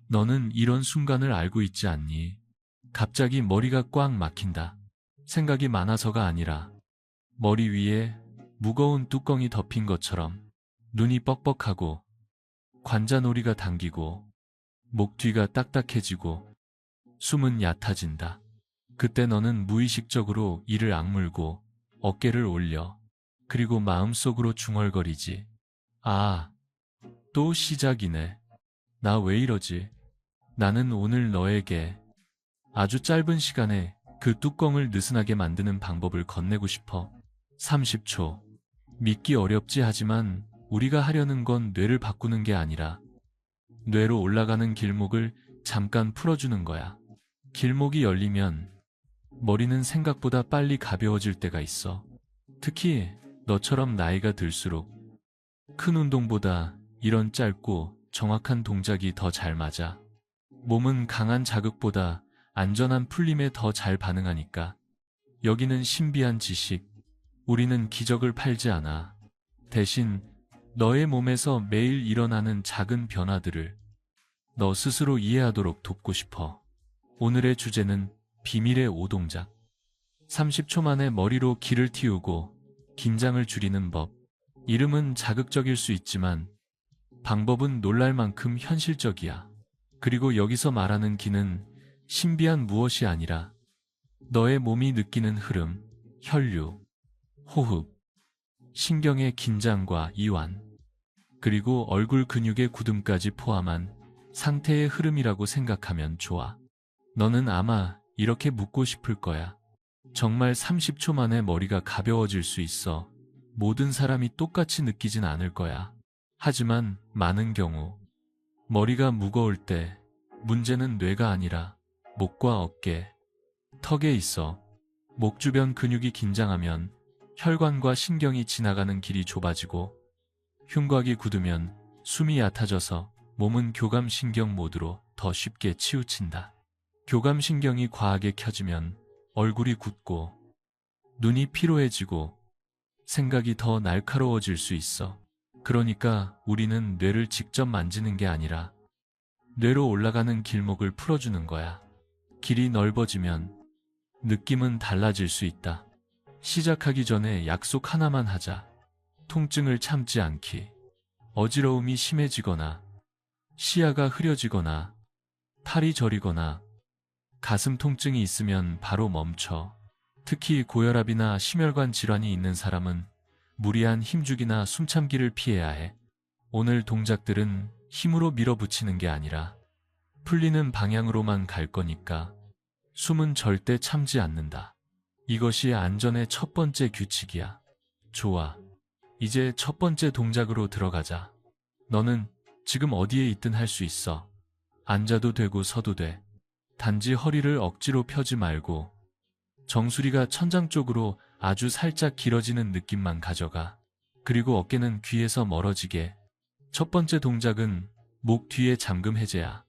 너는 이런 순간을 알고 있지 않니? 갑자기 머리가 꽉 막힌다. 생각이 많아서가 아니라 머리 위에 무거운 뚜껑이 덮인 것처럼 눈이 뻑뻑하고 관자놀이가 당기고 목 뒤가 딱딱해지고 숨은 얕아진다. 그때 너는 무의식적으로 이를 악물고 어깨를 올려. 그리고 마음속으로 중얼거리지. 아, 또 시작이네. 나 왜 이러지? 나는 오늘 너에게 아주 짧은 시간에 그 뚜껑을 느슨하게 만드는 방법을 건네고 싶어. 30초. 믿기 어렵지 하지만 우리가 하려는 건 뇌를 바꾸는 게 아니라 뇌로 올라가는 길목을 잠깐 풀어주는 거야. 길목이 열리면 머리는 생각보다 빨리 가벼워질 때가 있어. 특히 너처럼 나이가 들수록 큰 운동보다 이런 짧고 정확한 동작이 더 잘 맞아. 몸은 강한 자극보다 안전한 풀림에 더 잘 반응하니까. 여기는 신비한 지식. 우리는 기적을 팔지 않아. 대신 너의 몸에서 매일 일어나는 작은 변화들을 너 스스로 이해하도록 돕고 싶어. 오늘의 주제는 비밀의 5동작. 30초 만에 머리로 기를 틔우고 긴장을 줄이는 법. 이름은 자극적일 수 있지만 방법은 놀랄 만큼 현실적이야. 그리고 여기서 말하는 기는 신비한 무엇이 아니라 너의 몸이 느끼는 흐름, 혈류, 호흡, 신경의 긴장과 이완, 그리고 얼굴 근육의 굳음까지 포함한 상태의 흐름이라고 생각하면 좋아. 너는 아마 이렇게 묻고 싶을 거야. 정말 30초 만에 머리가 가벼워질 수 있어. 모든 사람이 똑같이 느끼진 않을 거야. 하지만 많은 경우 머리가 무거울 때 문제는 뇌가 아니라 목과 어깨, 턱에 있어. 목 주변 근육이 긴장하면 혈관과 신경이 지나가는 길이 좁아지고 흉곽이 굳으면 숨이 얕아져서 몸은 교감신경 모드로 더 쉽게 치우친다. 교감신경이 과하게 켜지면 얼굴이 굳고 눈이 피로해지고 생각이 더 날카로워질 수 있어. 그러니까 우리는 뇌를 직접 만지는 게 아니라 뇌로 올라가는 길목을 풀어주는 거야. 길이 넓어지면 느낌은 달라질 수 있다. 시작하기 전에 약속 하나만 하자. 통증을 참지 않기. 어지러움이 심해지거나 시야가 흐려지거나 팔이 저리거나 가슴 통증이 있으면 바로 멈춰. 특히 고혈압이나 심혈관 질환이 있는 사람은 무리한 힘주기나 숨참기를 피해야 해. 오늘 동작들은 힘으로 밀어붙이는 게 아니라 풀리는 방향으로만 갈 거니까 숨은 절대 참지 않는다. 이것이 안전의 첫 번째 규칙이야. 좋아. 이제 첫 번째 동작으로 들어가자. 너는 지금 어디에 있든 할 수 있어. 앉아도 되고 서도 돼. 단지 허리를 억지로 펴지 말고 정수리가 천장 쪽으로 아주 살짝 길어지는 느낌만 가져가. 그리고 어깨는 귀에서 멀어지게. 첫 번째 동작은 목 뒤의 잠금 해제야.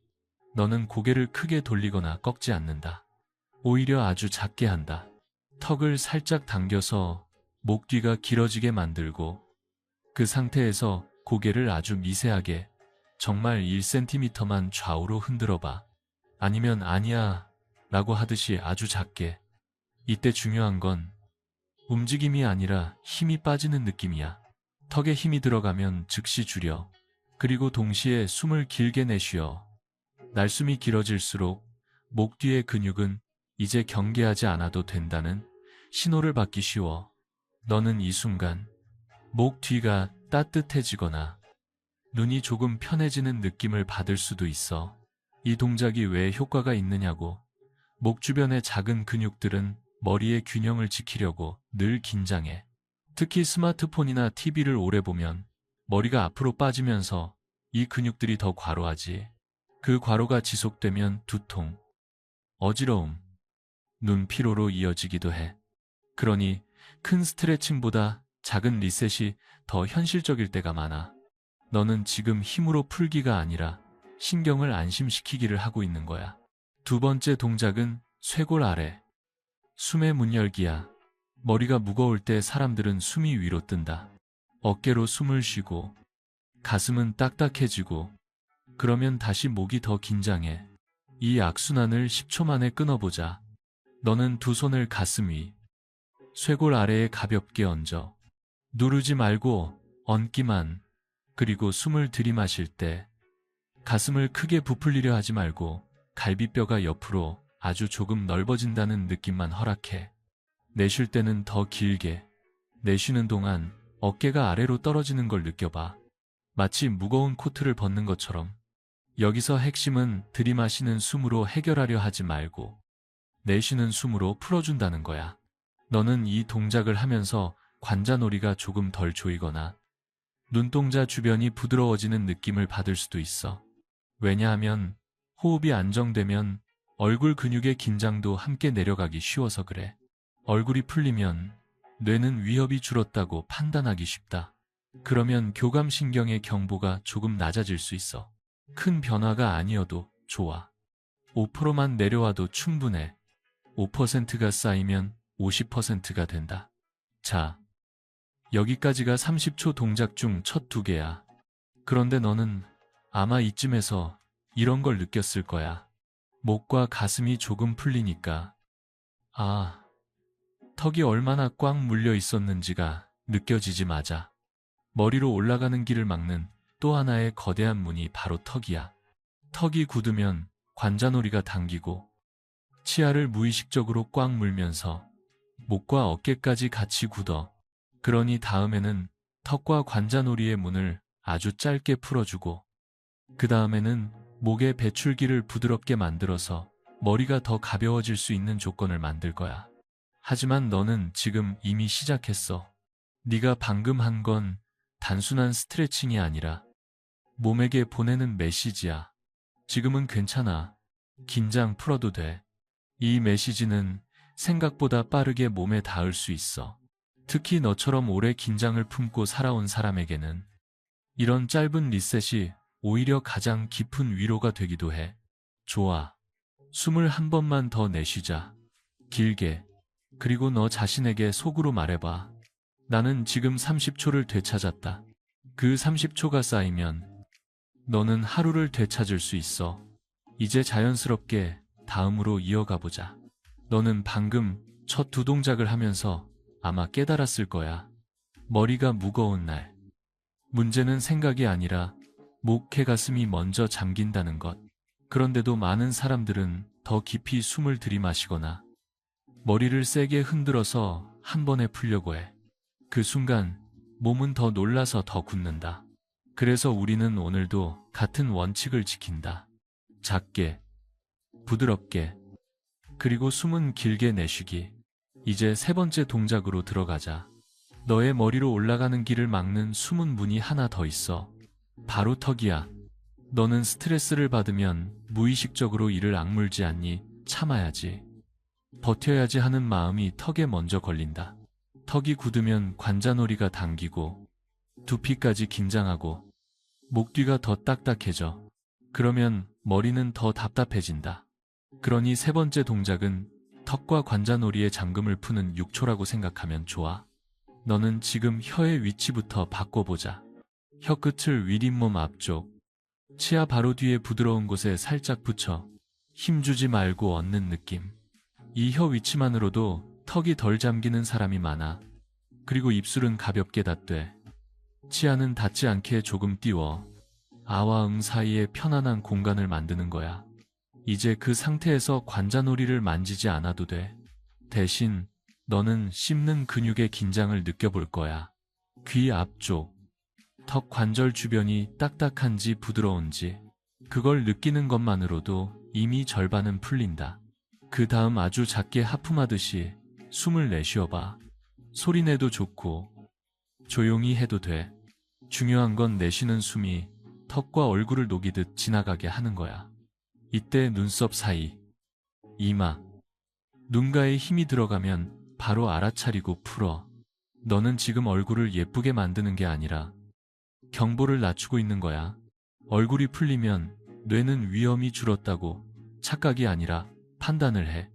너는 고개를 크게 돌리거나 꺾지 않는다. 오히려 아주 작게 한다. 턱을 살짝 당겨서 목 뒤가 길어지게 만들고 그 상태에서 고개를 아주 미세하게 정말 1cm만 좌우로 흔들어 봐. 아니면 아니야 라고 하듯이 아주 작게. 이때 중요한 건 움직임이 아니라 힘이 빠지는 느낌이야. 턱에 힘이 들어가면 즉시 줄여. 그리고 동시에 숨을 길게 내쉬어. 날숨이 길어질수록 목 뒤의 근육은 이제 경계하지 않아도 된다는 신호를 받기 쉬워. 너는 이 순간 목 뒤가 따뜻해지거나 눈이 조금 편해지는 느낌을 받을 수도 있어. 이 동작이 왜 효과가 있느냐고. 목 주변의 작은 근육들은 머리의 균형을 지키려고 늘 긴장해. 특히 스마트폰이나 TV를 오래 보면 머리가 앞으로 빠지면서 이 근육들이 더 과로하지. 그 과로가 지속되면 두통, 어지러움, 눈 피로로 이어지기도 해. 그러니 큰 스트레칭보다 작은 리셋이 더 현실적일 때가 많아. 너는 지금 힘으로 풀기가 아니라 신경을 안심시키기를 하고 있는 거야. 두 번째 동작은 쇄골 아래. 숨의 문 열기야. 머리가 무거울 때 사람들은 숨이 위로 뜬다. 어깨로 숨을 쉬고 가슴은 딱딱해지고 그러면 다시 목이 더 긴장해. 이 악순환을 10초 만에 끊어보자. 너는 두 손을 가슴 위, 쇄골 아래에 가볍게 얹어. 누르지 말고 얹기만. 그리고 숨을 들이마실 때 가슴을 크게 부풀리려 하지 말고 갈비뼈가 옆으로 아주 조금 넓어진다는 느낌만 허락해. 내쉴 때는 더 길게. 내쉬는 동안 어깨가 아래로 떨어지는 걸 느껴봐. 마치 무거운 코트를 벗는 것처럼. 여기서 핵심은 들이마시는 숨으로 해결하려 하지 말고 내쉬는 숨으로 풀어준다는 거야. 너는 이 동작을 하면서 관자놀이가 조금 덜 조이거나 눈동자 주변이 부드러워지는 느낌을 받을 수도 있어. 왜냐하면 호흡이 안정되면 얼굴 근육의 긴장도 함께 내려가기 쉬워서 그래. 얼굴이 풀리면 뇌는 위협이 줄었다고 판단하기 쉽다. 그러면 교감신경의 경보가 조금 낮아질 수 있어. 큰 변화가 아니어도 좋아. 5%만 내려와도 충분해. 5%가 쌓이면 50%가 된다. 자, 여기까지가 30초 동작 중 첫 두 개야. 그런데 너는 아마 이쯤에서 이런 걸 느꼈을 거야. 목과 가슴이 조금 풀리니까 아, 턱이 얼마나 꽉 물려 있었는지가 느껴지지 맞아. 머리로 올라가는 길을 막는 또 하나의 거대한 문이 바로 턱이야. 턱이 굳으면 관자놀이가 당기고 치아를 무의식적으로 꽉 물면서 목과 어깨까지 같이 굳어. 그러니 다음에는 턱과 관자놀이의 문을 아주 짧게 풀어주고 그 다음에는 목의 배출기를 부드럽게 만들어서 머리가 더 가벼워질 수 있는 조건을 만들 거야. 하지만 너는 지금 이미 시작했어. 네가 방금 한 건 단순한 스트레칭이 아니라 몸에게 보내는 메시지야. 지금은 괜찮아. 긴장 풀어도 돼. 이 메시지는 생각보다 빠르게 몸에 닿을 수 있어. 특히 너처럼 오래 긴장을 품고 살아온 사람에게는 이런 짧은 리셋이 오히려 가장 깊은 위로가 되기도 해. 좋아. 숨을 한 번만 더 내쉬자. 길게. 그리고 너 자신에게 속으로 말해봐. 나는 지금 30초를 되찾았다. 그 30초가 쌓이면 너는 하루를 되찾을 수 있어. 이제 자연스럽게 다음으로 이어가 보자. 너는 방금 첫 두 동작을 하면서 아마 깨달았을 거야. 머리가 무거운 날. 문제는 생각이 아니라 목회 가슴이 먼저 잠긴다는 것. 그런데도 많은 사람들은 더 깊이 숨을 들이마시거나 머리를 세게 흔들어서 한 번에 풀려고 해. 그 순간 몸은 더 놀라서 더 굳는다. 그래서 우리는 오늘도 같은 원칙을 지킨다. 작게, 부드럽게, 그리고 숨은 길게 내쉬기. 이제 세 번째 동작으로 들어가자. 너의 머리로 올라가는 길을 막는 숨은 문이 하나 더 있어. 바로 턱이야. 너는 스트레스를 받으면 무의식적으로 이를 악물지 않니? 참아야지. 버텨야지 하는 마음이 턱에 먼저 걸린다. 턱이 굳으면 관자놀이가 당기고 두피까지 긴장하고 목 뒤가 더 딱딱해져. 그러면 머리는 더 답답해진다. 그러니 세 번째 동작은 턱과 관자놀이의 잠금을 푸는 6초라고 생각하면 좋아. 너는 지금 혀의 위치부터 바꿔보자. 혀끝을 윗잇몸 앞쪽, 치아 바로 뒤에 부드러운 곳에 살짝 붙여 힘주지 말고 얹는 느낌. 이 혀 위치만으로도 턱이 덜 잠기는 사람이 많아. 그리고 입술은 가볍게 닫되 치아는 닿지 않게 조금 띄워 아와 사이에 편안한 공간을 만드는 거야. 이제 그 상태에서 관자놀이를 만지지 않아도 돼. 대신 너는 씹는 근육의 긴장을 느껴볼 거야. 귀 앞쪽, 턱 관절 주변이 딱딱한지 부드러운지 그걸 느끼는 것만으로도 이미 절반은 풀린다. 그 다음 아주 작게 하품하듯이 숨을 내쉬어봐. 소리내도 좋고 조용히 해도 돼. 중요한 건 내쉬는 숨이 턱과 얼굴을 녹이듯 지나가게 하는 거야. 이때 눈썹 사이, 이마, 눈가에 힘이 들어가면 바로 알아차리고 풀어. 너는 지금 얼굴을 예쁘게 만드는 게 아니라 경보를 낮추고 있는 거야. 얼굴이 풀리면 뇌는 위험이 줄었다고 착각이 아니라 판단을 해.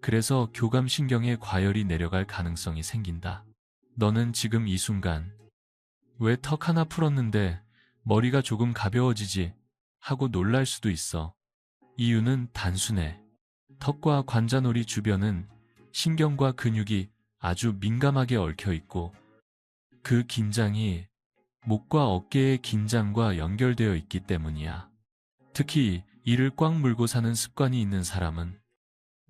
그래서 교감신경에 과열이 내려갈 가능성이 생긴다. 너는 지금 이 순간 왜 턱 하나 풀었는데 머리가 조금 가벼워지지 하고 놀랄 수도 있어. 이유는 단순해. 턱과 관자놀이 주변은 신경과 근육이 아주 민감하게 얽혀 있고 그 긴장이 목과 어깨의 긴장과 연결되어 있기 때문이야. 특히 이를 꽉 물고 사는 습관이 있는 사람은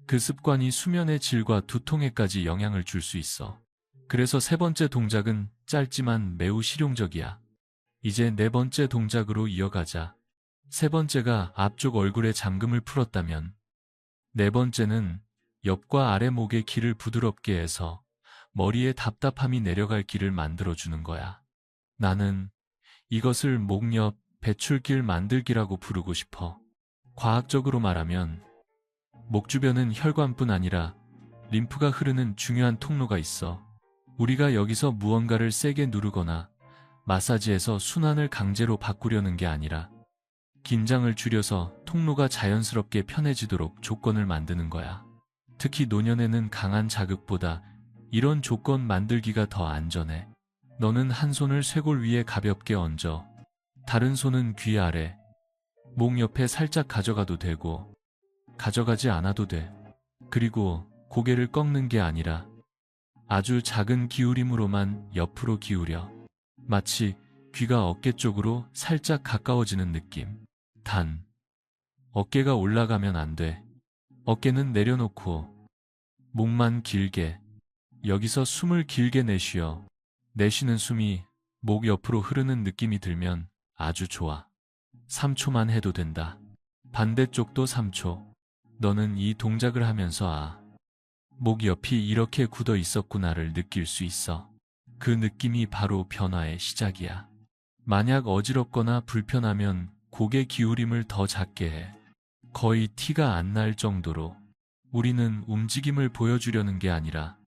그 습관이 수면의 질과 두통에까지 영향을 줄 수 있어. 그래서 세 번째 동작은 짧지만 매우 실용적이야. 이제 네 번째 동작으로 이어가자. 세 번째가 앞쪽 얼굴의 잠금을 풀었다면 네 번째는 옆과 아래 목의 길을 부드럽게 해서 머리에 답답함이 내려갈 길을 만들어주는 거야. 나는 이것을 목 옆 배출길 만들기라고 부르고 싶어. 과학적으로 말하면 목 주변은 혈관뿐 아니라 림프가 흐르는 중요한 통로가 있어. 우리가 여기서 무언가를 세게 누르거나 마사지해서 순환을 강제로 바꾸려는 게 아니라 긴장을 줄여서 통로가 자연스럽게 편해지도록 조건을 만드는 거야. 특히 노년에는 강한 자극보다 이런 조건 만들기가 더 안전해. 너는 한 손을 쇄골 위에 가볍게 얹어 다른 손은 귀 아래, 목 옆에 살짝 가져가도 되고 가져가지 않아도 돼. 그리고 고개를 꺾는 게 아니라 아주 작은 기울임으로만 옆으로 기울여. 마치 귀가 어깨 쪽으로 살짝 가까워지는 느낌. 단, 어깨가 올라가면 안 돼. 어깨는 내려놓고 목만 길게. 여기서 숨을 길게 내쉬어. 내쉬는 숨이 목 옆으로 흐르는 느낌이 들면 아주 좋아. 3초만 해도 된다. 반대쪽도 3초. 너는 이 동작을 하면서 목 옆이 이렇게 굳어 있었구나를 느낄 수 있어. 그 느낌이 바로 변화의 시작이야. 만약 어지럽거나 불편하면 고개 기울임을 더 작게 해. 거의 티가 안 날 정도로. 우리는 움직임을 보여주려는 게 아니라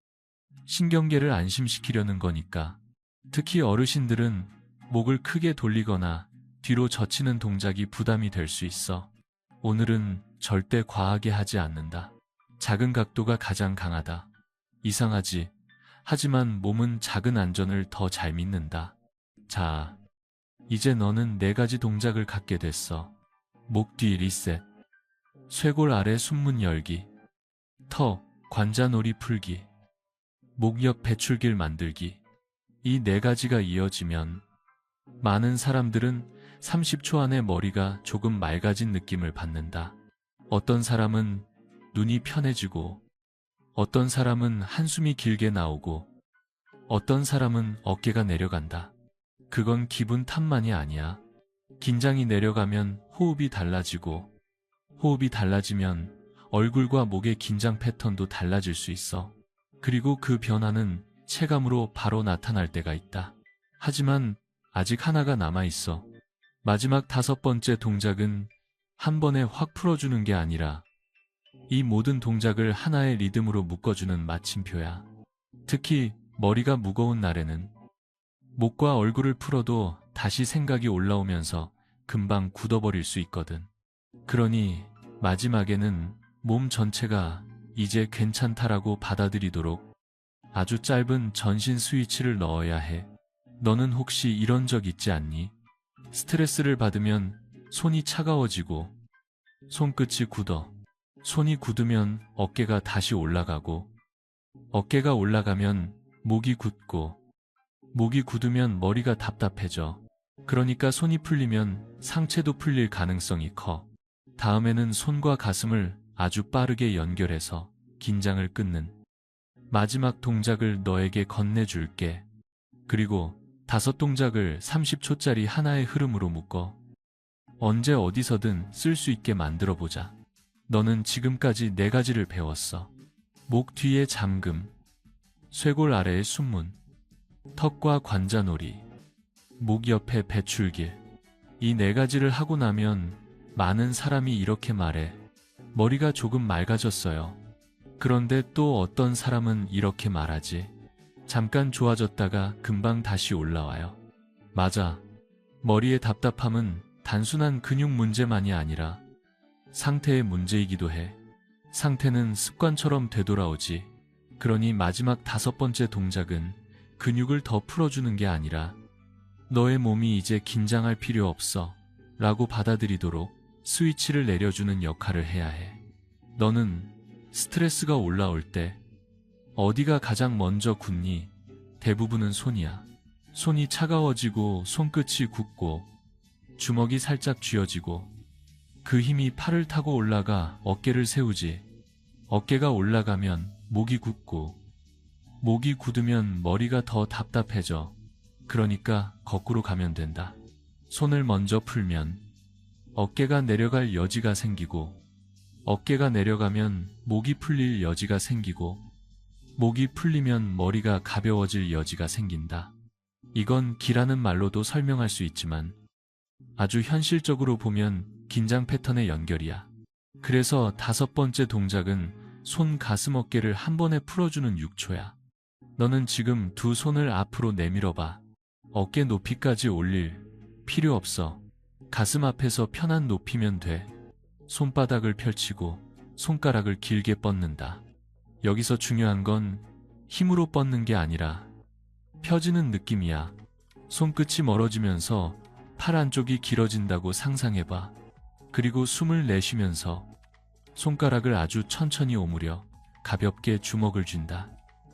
신경계를 안심시키려는 거니까. 특히 어르신들은 목을 크게 돌리거나 뒤로 젖히는 동작이 부담이 될 수 있어. 오늘은 절대 과하게 하지 않는다. 작은 각도가 가장 강하다. 이상하지? 하지만 몸은 작은 안전을 더 잘 믿는다. 자, 이제 너는 네 가지 동작을 갖게 됐어. 목 뒤 리셋, 쇄골 아래 숨문 열기, 턱, 관자놀이 풀기, 목 옆 배출길 만들기. 이 네 가지가 이어지면 많은 사람들은 30초 안에 머리가 조금 맑아진 느낌을 받는다. 어떤 사람은 눈이 편해지고, 어떤 사람은 한숨이 길게 나오고, 어떤 사람은 어깨가 내려간다. 그건 기분 탓만이 아니야. 긴장이 내려가면 호흡이 달라지고, 호흡이 달라지면 얼굴과 목의 긴장 패턴도 달라질 수 있어. 그리고 그 변화는 체감으로 바로 나타날 때가 있다. 하지만 아직 하나가 남아있어. 마지막 5번째 동작은 한 번에 확 풀어주는 게 아니라 이 모든 동작을 하나의 리듬으로 묶어주는 마침표야. 특히 머리가 무거운 날에는 목과 얼굴을 풀어도 다시 생각이 올라오면서 금방 굳어버릴 수 있거든. 그러니 마지막에는 몸 전체가 이제 괜찮다라고 받아들이도록 아주 짧은 전신 스위치를 넣어야 해. 너는 혹시 이런 적 있지 않니? 스트레스를 받으면 손이 차가워지고 손끝이 굳어. 손이 굳으면 어깨가 다시 올라가고 어깨가 올라가면 목이 굳고 목이 굳으면 머리가 답답해져. 그러니까 손이 풀리면 상체도 풀릴 가능성이 커. 다음에는 손과 가슴을 아주 빠르게 연결해서 긴장을 끊는 마지막 동작을 너에게 건네줄게. 그리고 5동작을 30초짜리 하나의 흐름으로 묶어. 언제 어디서든 쓸 수 있게 만들어보자. 너는 지금까지 4가지를 배웠어. 목 뒤의 잠금, 쇄골 아래의 숨문, 턱과 관자놀이, 목 옆의 배출길. 이 4가지를 하고 나면 많은 사람이 이렇게 말해. 머리가 조금 맑아졌어요. 그런데 또 어떤 사람은 이렇게 말하지. 잠깐 좋아졌다가 금방 다시 올라와요. 맞아. 머리의 답답함은 단순한 근육 문제만이 아니라 상태의 문제이기도 해. 상태는 습관처럼 되돌아오지. 그러니 마지막 5번째 동작은 근육을 더 풀어주는 게 아니라 너의 몸이 이제 긴장할 필요 없어. 라고 받아들이도록 스위치를 내려주는 역할을 해야 해. 너는 스트레스가 올라올 때 어디가 가장 먼저 굳니? 대부분은 손이야. 손이 차가워지고 손끝이 굳고 주먹이 살짝 쥐어지고 그 힘이 팔을 타고 올라가 어깨를 세우지. 어깨가 올라가면 목이 굳고 목이 굳으면 머리가 더 답답해져. 그러니까 거꾸로 가면 된다. 손을 먼저 풀면 어깨가 내려갈 여지가 생기고 어깨가 내려가면 목이 풀릴 여지가 생기고 목이 풀리면 머리가 가벼워질 여지가 생긴다. 이건 기라는 말로도 설명할 수 있지만 아주 현실적으로 보면 긴장 패턴의 연결이야. 그래서 5번째 동작은 손, 가슴, 어깨를 한 번에 풀어주는 6초야. 너는 지금 두 손을 앞으로 내밀어봐. 어깨 높이까지 올릴 필요 없어. 가슴 앞에서 편한 높이면 돼. 손바닥을 펼치고 손가락을 길게 뻗는다. 여기서 중요한 건 힘으로 뻗는 게 아니라 펴지는 느낌이야. 손끝이 멀어지면서 팔 안쪽이 길어진다고 상상해봐. 그리고 숨을 내쉬면서 손가락을 아주 천천히 오므려 가볍게 주먹을 쥔다.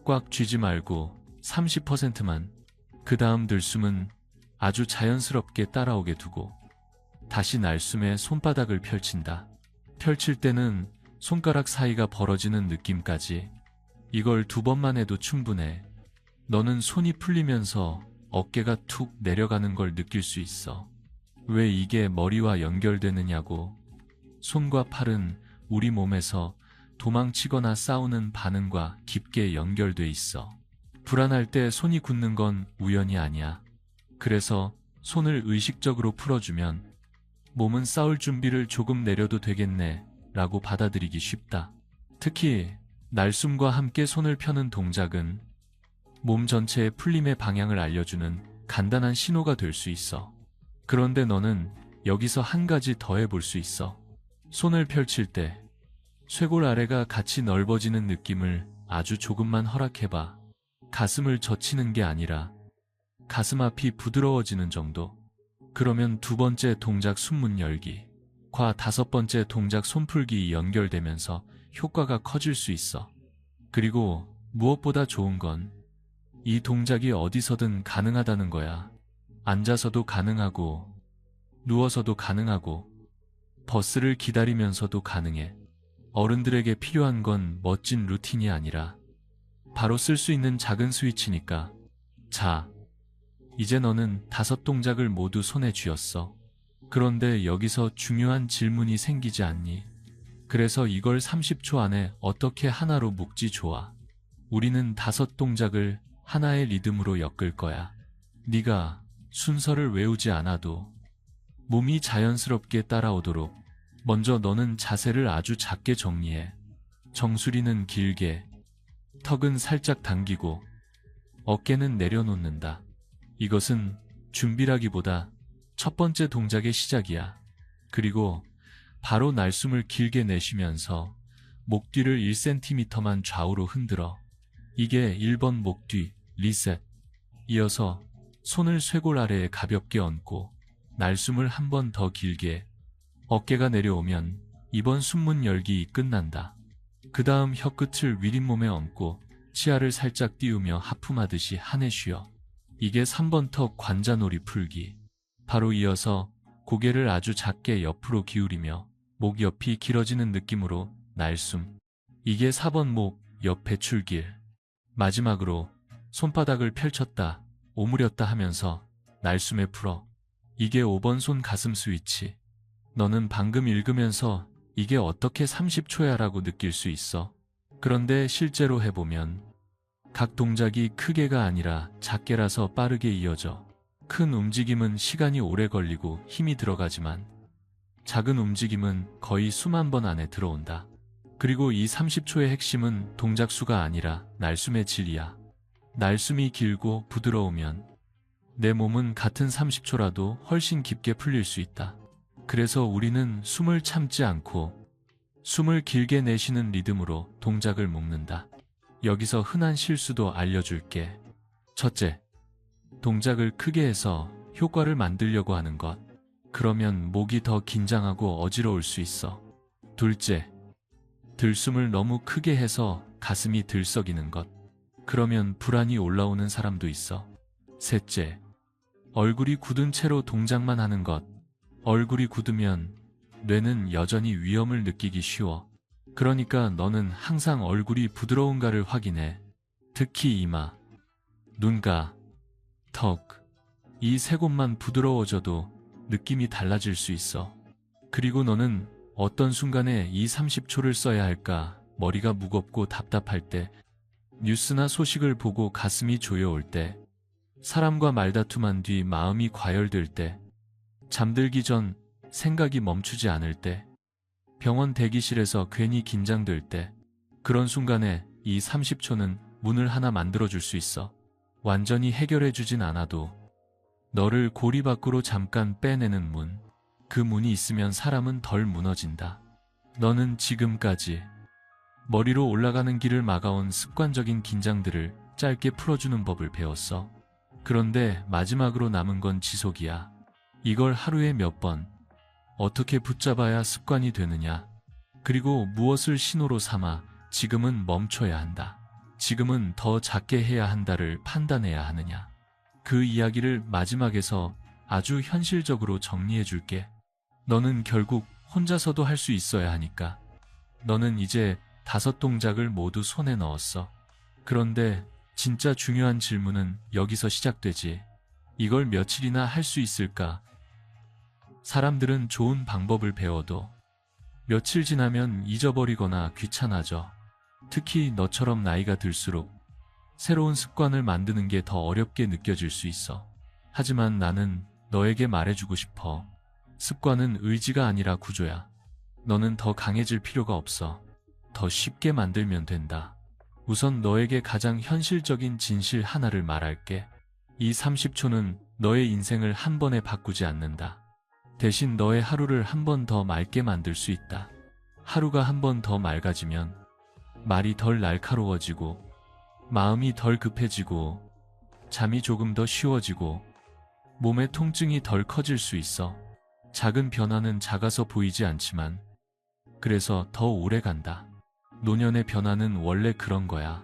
꽉 쥐지 말고 30%만. 그 다음 들숨은 아주 자연스럽게 따라오게 두고 다시 날숨에 손바닥을 펼친다. 펼칠 때는 손가락 사이가 벌어지는 느낌까지. 이걸 2번만 해도 충분해. 너는 손이 풀리면서 어깨가 툭 내려가는 걸 느낄 수 있어. 왜 이게 머리와 연결되느냐고. 손과 팔은 우리 몸에서 도망치거나 싸우는 반응과 깊게 연결돼 있어. 불안할 때 손이 굳는 건 우연이 아니야. 그래서 손을 의식적으로 풀어주면 몸은 싸울 준비를 조금 내려도 되겠네 라고 받아들이기 쉽다. 특히 날숨과 함께 손을 펴는 동작은 몸 전체의 풀림의 방향을 알려주는 간단한 신호가 될 수 있어. 그런데 너는 여기서 한 가지 더 해볼 수 있어. 손을 펼칠 때 쇄골 아래가 같이 넓어지는 느낌을 아주 조금만 허락해봐. 가슴을 젖히는 게 아니라 가슴 앞이 부드러워지는 정도. 그러면 2번째 동작 숨문 열기 과 5번째 동작 손풀기 연결되면서 효과가 커질 수 있어. 그리고 무엇보다 좋은 건 이 동작이 어디서든 가능하다는 거야. 앉아서도 가능하고 누워서도 가능하고 버스를 기다리면서도 가능해. 어른들에게 필요한 건 멋진 루틴이 아니라 바로 쓸 수 있는 작은 스위치니까. 자, 이제 너는 5동작을 모두 손에 쥐었어. 그런데 여기서 중요한 질문이 생기지 않니? 그래서 이걸 30초 안에 어떻게 하나로 묶지 좋아? 우리는 5동작을 하나의 리듬으로 엮을 거야. 네가 순서를 외우지 않아도 몸이 자연스럽게 따라오도록 먼저 너는 자세를 아주 작게 정리해. 정수리는 길게, 턱은 살짝 당기고 어깨는 내려놓는다. 이것은 준비라기보다 첫 번째 동작의 시작이야. 그리고 바로 날숨을 길게 내쉬면서 목 뒤를 1cm만 좌우로 흔들어. 이게 1번 목 뒤 리셋. 이어서 손을 쇄골 아래에 가볍게 얹고 날숨을 한 번 더 길게. 어깨가 내려오면 2번 숨문 열기 끝난다. 그 다음 혀끝을 윗잇몸에 얹고 치아를 살짝 띄우며 하품하듯이 한해 쉬어. 이게 3번 턱 관자놀이 풀기. 바로 이어서 고개를 아주 작게 옆으로 기울이며 목 옆이 길어지는 느낌으로 날숨. 이게 4번 목 옆 배출길. 마지막으로 손바닥을 펼쳤다 오므렸다 하면서 날숨에 풀어. 이게 5번 손 가슴 스위치. 너는 방금 읽으면서 이게 어떻게 30초야 라고 느낄 수 있어. 그런데 실제로 해보면 각 동작이 크게가 아니라 작게라서 빠르게 이어져. 큰 움직임은 시간이 오래 걸리고 힘이 들어가지만 작은 움직임은 거의 수만 번 안에 들어온다. 그리고 이 30초의 핵심은 동작 수가 아니라 날숨의 질이야. 날숨이 길고 부드러우면 내 몸은 같은 30초라도 훨씬 깊게 풀릴 수 있다. 그래서 우리는 숨을 참지 않고 숨을 길게 내쉬는 리듬으로 동작을 묶는다. 여기서 흔한 실수도 알려줄게. 첫째, 동작을 크게 해서 효과를 만들려고 하는 것. 그러면 목이 더 긴장하고 어지러울 수 있어. 둘째, 들숨을 너무 크게 해서 가슴이 들썩이는 것. 그러면 불안이 올라오는 사람도 있어. 셋째, 얼굴이 굳은 채로 동작만 하는 것. 얼굴이 굳으면 뇌는 여전히 위험을 느끼기 쉬워. 그러니까 너는 항상 얼굴이 부드러운가를 확인해. 특히 이마, 눈가, 턱, 이 세 곳만 부드러워져도 느낌이 달라질 수 있어. 그리고 너는 어떤 순간에 이 30초를 써야 할까? 머리가 무겁고 답답할 때, 뉴스나 소식을 보고 가슴이 조여올 때, 사람과 말다툼한 뒤 마음이 과열될 때, 잠들기 전 생각이 멈추지 않을 때, 병원 대기실에서 괜히 긴장될 때, 그런 순간에 이 30초는 문을 하나 만들어줄 수 있어. 완전히 해결해주진 않아도 너를 고리 밖으로 잠깐 빼내는 문. 그 문이 있으면 사람은 덜 무너진다. 너는 지금까지 머리로 올라가는 길을 막아온 습관적인 긴장들을 짧게 풀어주는 법을 배웠어. 그런데 마지막으로 남은 건 지속이야. 이걸 하루에 몇 번, 어떻게 붙잡아야 습관이 되느냐. 그리고 무엇을 신호로 삼아 지금은 멈춰야 한다. 지금은 더 작게 해야 한다를 판단해야 하느냐. 그 이야기를 마지막에서 아주 현실적으로 정리해 줄게. 너는 결국 혼자서도 할 수 있어야 하니까. 너는 이제 5동작을 모두 손에 넣었어. 그런데 진짜 중요한 질문은 여기서 시작되지. 이걸 며칠이나 할 수 있을까? 사람들은 좋은 방법을 배워도 며칠 지나면 잊어버리거나 귀찮아져. 특히 너처럼 나이가 들수록 새로운 습관을 만드는 게 더 어렵게 느껴질 수 있어. 하지만 나는 너에게 말해주고 싶어. 습관은 의지가 아니라 구조야. 너는 더 강해질 필요가 없어. 더 쉽게 만들면 된다. 우선 너에게 가장 현실적인 진실 하나를 말할게. 이 30초는 너의 인생을 한 번에 바꾸지 않는다. 대신 너의 하루를 한 번 더 맑게 만들 수 있다. 하루가 한 번 더 맑아지면 말이 덜 날카로워지고 마음이 덜 급해지고 잠이 조금 더 쉬워지고 몸의 통증이 덜 커질 수 있어. 작은 변화는 작아서 보이지 않지만 그래서 더 오래 간다. 노년의 변화는 원래 그런 거야.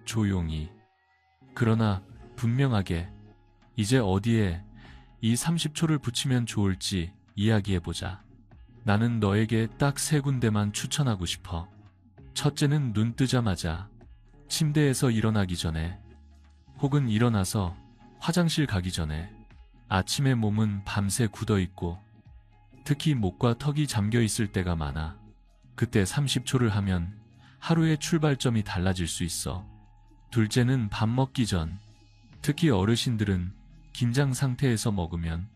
조용히. 그러나 분명하게. 이제 어디에 이 30초를 붙이면 좋을지 이야기해보자. 나는 너에게 딱 3군데만 추천하고 싶어. 첫째는 눈 뜨자마자 침대에서 일어나기 전에, 혹은 일어나서 화장실 가기 전에. 아침에 몸은 밤새 굳어있고 특히 목과 턱이 잠겨있을 때가 많아. 그때 30초를 하면 하루의 출발점이 달라질 수 있어. 둘째는 밥 먹기 전. 특히 어르신들은 긴장 상태에서 먹으면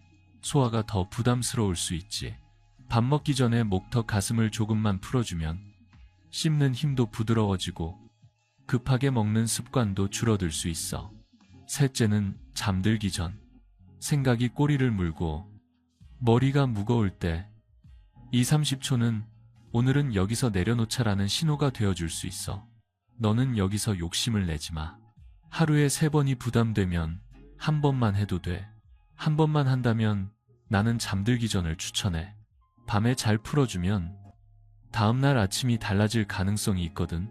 소화가 더 부담스러울 수 있지. 밥 먹기 전에 목턱 가슴을 조금만 풀어주면 씹는 힘도 부드러워지고 급하게 먹는 습관도 줄어들 수 있어. 셋째는 잠들기 전. 생각이 꼬리를 물고 머리가 무거울 때, 이 30초는 오늘은 여기서 내려놓자라는 신호가 되어줄 수 있어. 너는 여기서 욕심을 내지 마. 하루에 3번이 부담되면 한 번만 해도 돼. 한 번만 한다면 나는 잠들기 전을 추천해. 밤에 잘 풀어주면 다음날 아침이 달라질 가능성이 있거든.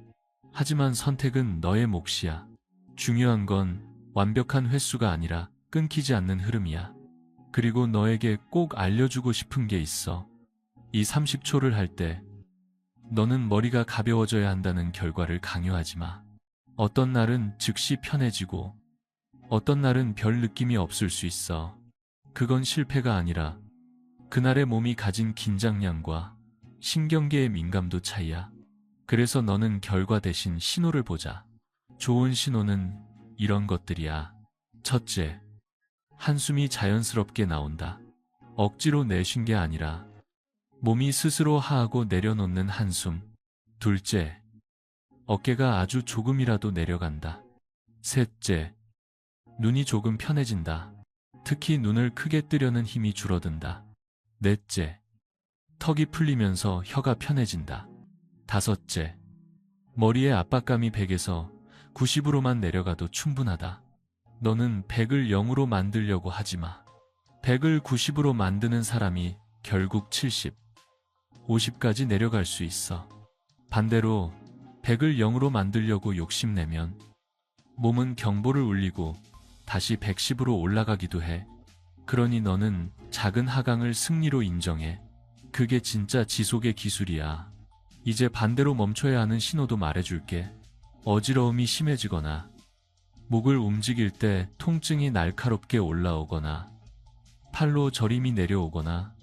하지만 선택은 너의 몫이야. 중요한 건 완벽한 횟수가 아니라 끊기지 않는 흐름이야. 그리고 너에게 꼭 알려주고 싶은 게 있어. 이 30초를 할 때 너는 머리가 가벼워져야 한다는 결과를 강요하지 마. 어떤 날은 즉시 편해지고 어떤 날은 별 느낌이 없을 수 있어. 그건 실패가 아니라 그날의 몸이 가진 긴장량과 신경계의 민감도 차이야. 그래서 너는 결과 대신 신호를 보자. 좋은 신호는 이런 것들이야. 첫째, 한숨이 자연스럽게 나온다. 억지로 내쉰 게 아니라 몸이 스스로 하하고 내려놓는 한숨. 둘째, 어깨가 아주 조금이라도 내려간다. 셋째, 눈이 조금 편해진다. 특히 눈을 크게 뜨려는 힘이 줄어든다. 넷째, 턱이 풀리면서 혀가 편해진다. 다섯째, 머리의 압박감이 100에서 90으로만 내려가도 충분하다. 너는 100을 0으로 만들려고 하지 마. 100을 90으로 만드는 사람이 결국 70, 50까지 내려갈 수 있어. 반대로 100을 0으로 만들려고 욕심내면 몸은 경보를 울리고 다시 110으로 올라가기도 해. 그러니 너는 작은 하강을 승리로 인정해. 그게 진짜 지속의 기술이야. 이제 반대로 멈춰야 하는 신호도 말해줄게. 어지러움이 심해지거나, 목을 움직일 때 통증이 날카롭게 올라오거나, 팔로 저림이 내려오거나,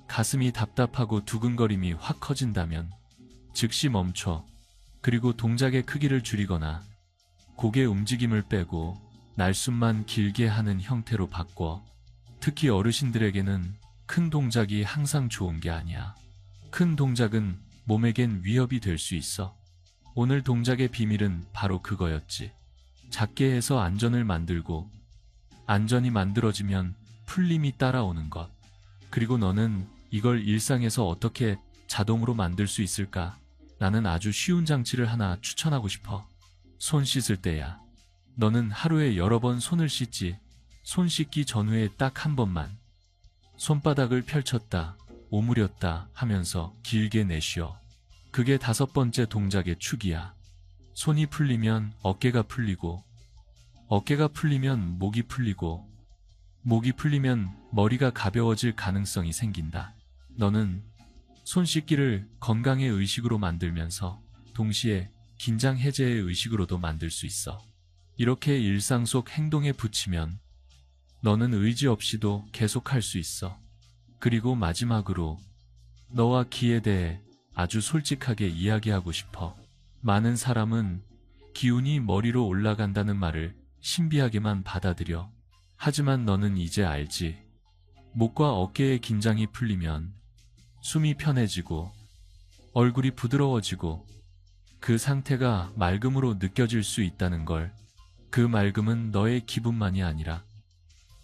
가슴이 답답하고 두근거림이 확 커진다면 즉시 멈춰. 그리고 동작의 크기를 줄이거나 고개 움직임을 빼고 날숨만 길게 하는 형태로 바꿔. 특히 어르신들에게는 큰 동작이 항상 좋은 게 아니야. 큰 동작은 몸에겐 위협이 될 수 있어. 오늘 동작의 비밀은 바로 그거였지. 작게 해서 안전을 만들고, 안전이 만들어지면 풀림이 따라오는 것. 그리고 너는 이걸 일상에서 어떻게 자동으로 만들 수 있을까? 나는 아주 쉬운 장치를 하나 추천하고 싶어. 손 씻을 때야. 너는 하루에 여러 번 손을 씻지. 손 씻기 전후에 딱 한 번만 손바닥을 펼쳤다, 오므렸다 하면서 길게 내쉬어. 그게 5번째 동작의 축이야. 손이 풀리면 어깨가 풀리고, 어깨가 풀리면 목이 풀리고, 목이 풀리면 머리가 가벼워질 가능성이 생긴다. 너는 손 씻기를 건강의 의식으로 만들면서 동시에 긴장 해제의 의식으로도 만들 수 있어. 이렇게 일상 속 행동에 붙이면 너는 의지 없이도 계속할 수 있어. 그리고 마지막으로 너와 기에 대해 아주 솔직하게 이야기하고 싶어. 많은 사람은 기운이 머리로 올라간다는 말을 신비하게만 받아들여. 하지만 너는 이제 알지. 목과 어깨의 긴장이 풀리면 숨이 편해지고 얼굴이 부드러워지고 그 상태가 맑음으로 느껴질 수 있다는 걸. 그 맑음은 너의 기분만이 아니라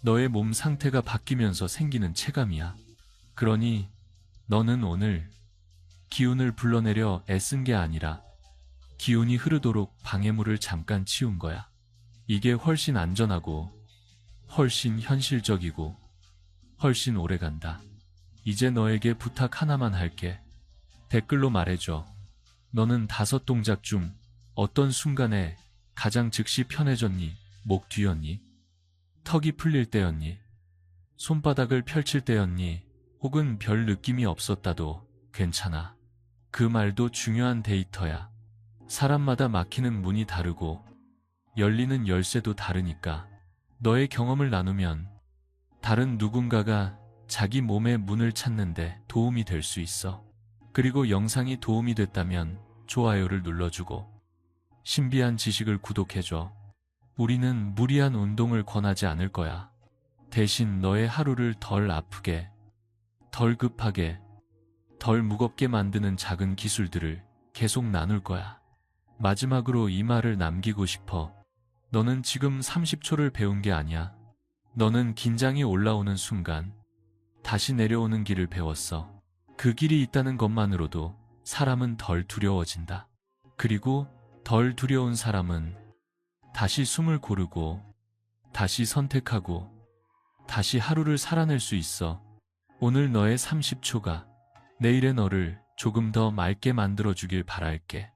너의 몸 상태가 바뀌면서 생기는 체감이야. 그러니 너는 오늘 기운을 불러내려 애쓴 게 아니라 기운이 흐르도록 방해물을 잠깐 치운 거야. 이게 훨씬 안전하고 훨씬 현실적이고 훨씬 오래간다. 이제 너에게 부탁 하나만 할게. 댓글로 말해줘. 너는 5동작 중 어떤 순간에 가장 즉시 편해졌니? 목 뒤였니? 턱이 풀릴 때였니? 손바닥을 펼칠 때였니? 혹은 별 느낌이 없었다도 괜찮아. 그 말도 중요한 데이터야. 사람마다 막히는 문이 다르고 열리는 열쇠도 다르니까 너의 경험을 나누면 다른 누군가가 자기 몸의 문을 찾는데 도움이 될 수 있어. 그리고 영상이 도움이 됐다면 좋아요를 눌러주고 신비한 지식을 구독해줘. 우리는 무리한 운동을 권하지 않을 거야. 대신 너의 하루를 덜 아프게, 덜 급하게, 덜 무겁게 만드는 작은 기술들을 계속 나눌 거야. 마지막으로 이 말을 남기고 싶어. 너는 지금 30초를 배운 게 아니야. 너는 긴장이 올라오는 순간 다시 내려오는 길을 배웠어. 그 길이 있다는 것만으로도 사람은 덜 두려워진다. 그리고 덜 두려운 사람은 다시 숨을 고르고 다시 선택하고 다시 하루를 살아낼 수 있어. 오늘 너의 30초가 내일의 너를 조금 더 맑게 만들어주길 바랄게.